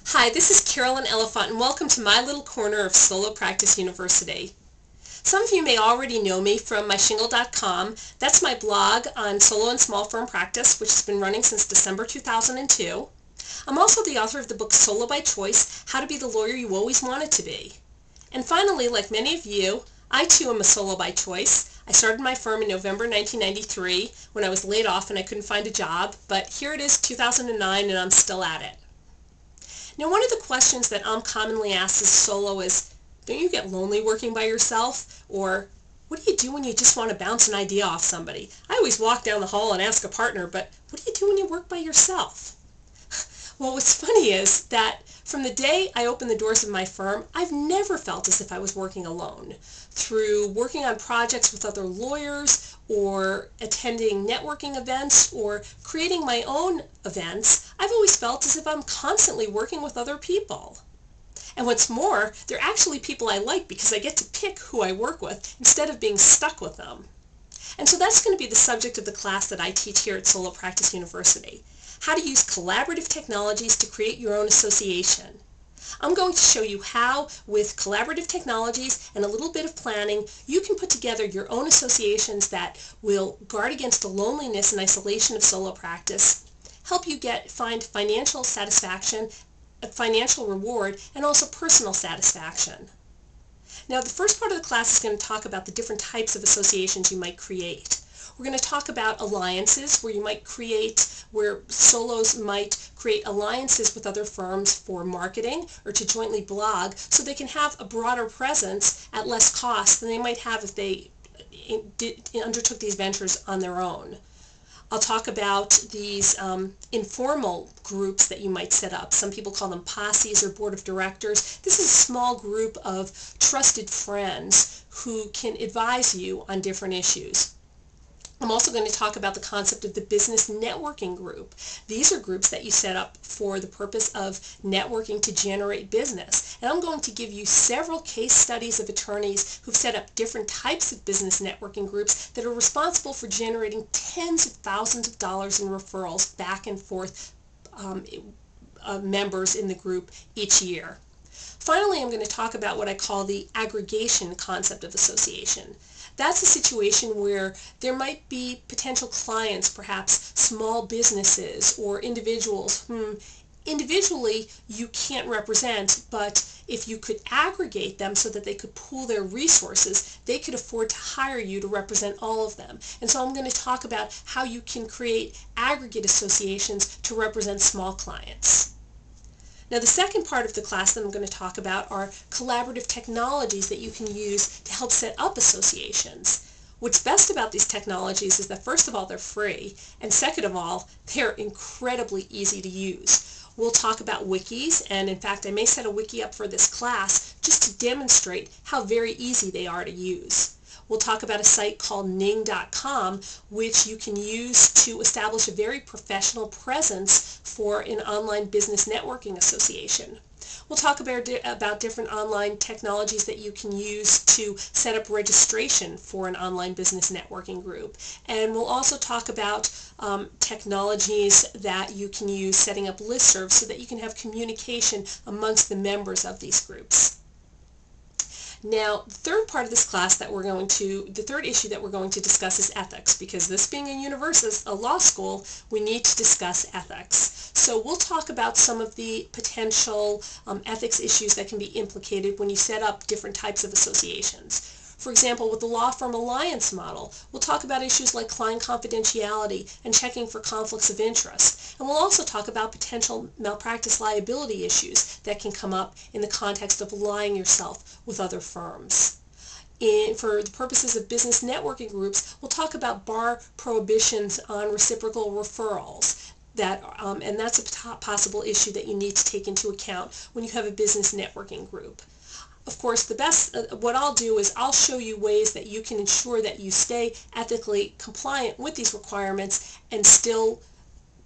Hi, this is Carolyn Elefant, and welcome to my little corner of Solo Practice University. Some of you may already know me from myshingle.com. That's my blog on solo and small firm practice, which has been running since December 2002. I'm also the author of the book Solo by Choice, How to Be the Lawyer You Always Wanted to Be. And finally, like many of you, I too am a solo by choice. I started my firm in November 1993 when I was laid off and I couldn't find a job, but here it is 2009 and I'm still at it. Now, one of the questions that I'm commonly asked as solo is, don't you get lonely working by yourself? Or, what do you do when you just want to bounce an idea off somebody? I always walk down the hall and ask a partner, but what do you do when you work by yourself? Well, what's funny is that from the day I opened the doors of my firm, I've never felt as if I was working alone. Through working on projects with other lawyers, or attending networking events, or creating my own events, I've always felt as if I'm constantly working with other people. And what's more, they're actually people I like because I get to pick who I work with instead of being stuck with them. And so that's going to be the subject of the class that I teach here at Solo Practice University. How to use collaborative technologies to create your own association. I'm going to show you how, with collaborative technologies and a little bit of planning, you can put together your own associations that will guard against the loneliness and isolation of solo practice, help you find financial satisfaction, financial reward, and also personal satisfaction. Now, the first part of the class is going to talk about the different types of associations you might create. We're going to talk about alliances, where solos might create alliances with other firms for marketing or to jointly blog so they can have a broader presence at less cost than they might have if they undertook these ventures on their own. I'll talk about these informal groups that you might set up. Some people call them posses or board of directors. This is a small group of trusted friends who can advise you on different issues. I'm also going to talk about the concept of the business networking group. These are groups that you set up for the purpose of networking to generate business. And I'm going to give you several case studies of attorneys who've set up different types of business networking groups that are responsible for generating tens of thousands of dollars in referrals back and forth members in the group each year. Finally, I'm going to talk about what I call the aggregation concept of association. That's a situation where there might be potential clients, perhaps small businesses or individuals whom individually you can't represent, but if you could aggregate them so that they could pool their resources, they could afford to hire you to represent all of them. And so I'm going to talk about how you can create aggregate associations to represent small clients. Now, the second part of the class that I'm going to talk about are collaborative technologies that you can use to help set up associations. What's best about these technologies is that, first of all, they're free, and second of all, they're incredibly easy to use. We'll talk about wikis, and in fact, I may set a wiki up for this class just to demonstrate how very easy they are to use. We'll talk about a site called ning.com, which you can use to establish a very professional presence for an online business networking association. We'll talk about different online technologies that you can use to set up registration for an online business networking group. And we'll also talk about technologies that you can use setting up listservs so that you can have communication amongst the members of these groups. Now, the third part of this class the third issue that we're going to discuss is ethics, because this being a law school, we need to discuss ethics. So we'll talk about some of the potential ethics issues that can be implicated when you set up different types of associations. For example, with the law firm alliance model, we'll talk about issues like client confidentiality and checking for conflicts of interest. And we'll also talk about potential malpractice liability issues that can come up in the context of allying yourself with other firms. For the purposes of business networking groups, we'll talk about bar prohibitions on reciprocal referrals. And that's a possible issue that you need to take into account when you have a business networking group. Of course, what I'll do is I'll show you ways that you can ensure that you stay ethically compliant with these requirements and still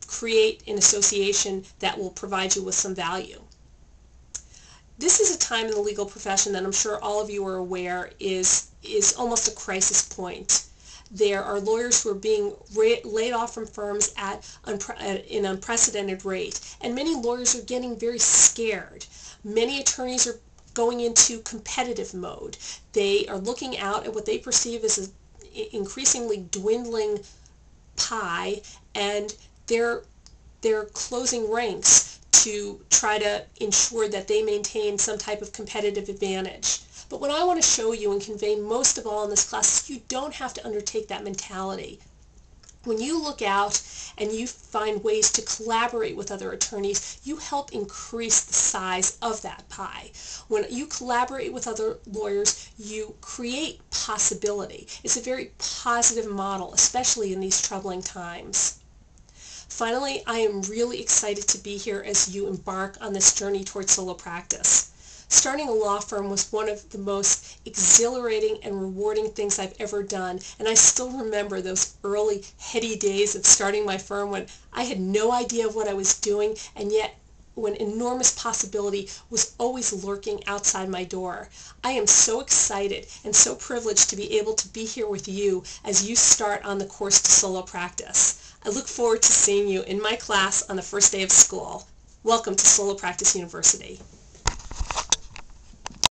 create an association that will provide you with some value. This is a time in the legal profession that I'm sure all of you are aware is almost a crisis point. There are lawyers who are being laid off from firms at an unprecedented rate, and many lawyers are getting very scared. Many attorneys are going into competitive mode. They are looking out at what they perceive as an increasingly dwindling pie, and they're closing ranks to try to ensure that they maintain some type of competitive advantage. But what I want to show you and convey most of all in this class is you don't have to undertake that mentality. When you look out and you find ways to collaborate with other attorneys, you help increase the size of that pie. When you collaborate with other lawyers, you create possibility. It's a very positive model, especially in these troubling times. Finally, I am really excited to be here as you embark on this journey towards solo practice. Starting a law firm was one of the most exhilarating and rewarding things I've ever done, and I still remember those early heady days of starting my firm when I had no idea of what I was doing, and yet when enormous possibility was always lurking outside my door. I am so excited and so privileged to be able to be here with you as you start on the course to solo practice. I look forward to seeing you in my class on the first day of school. Welcome to Solo Practice University.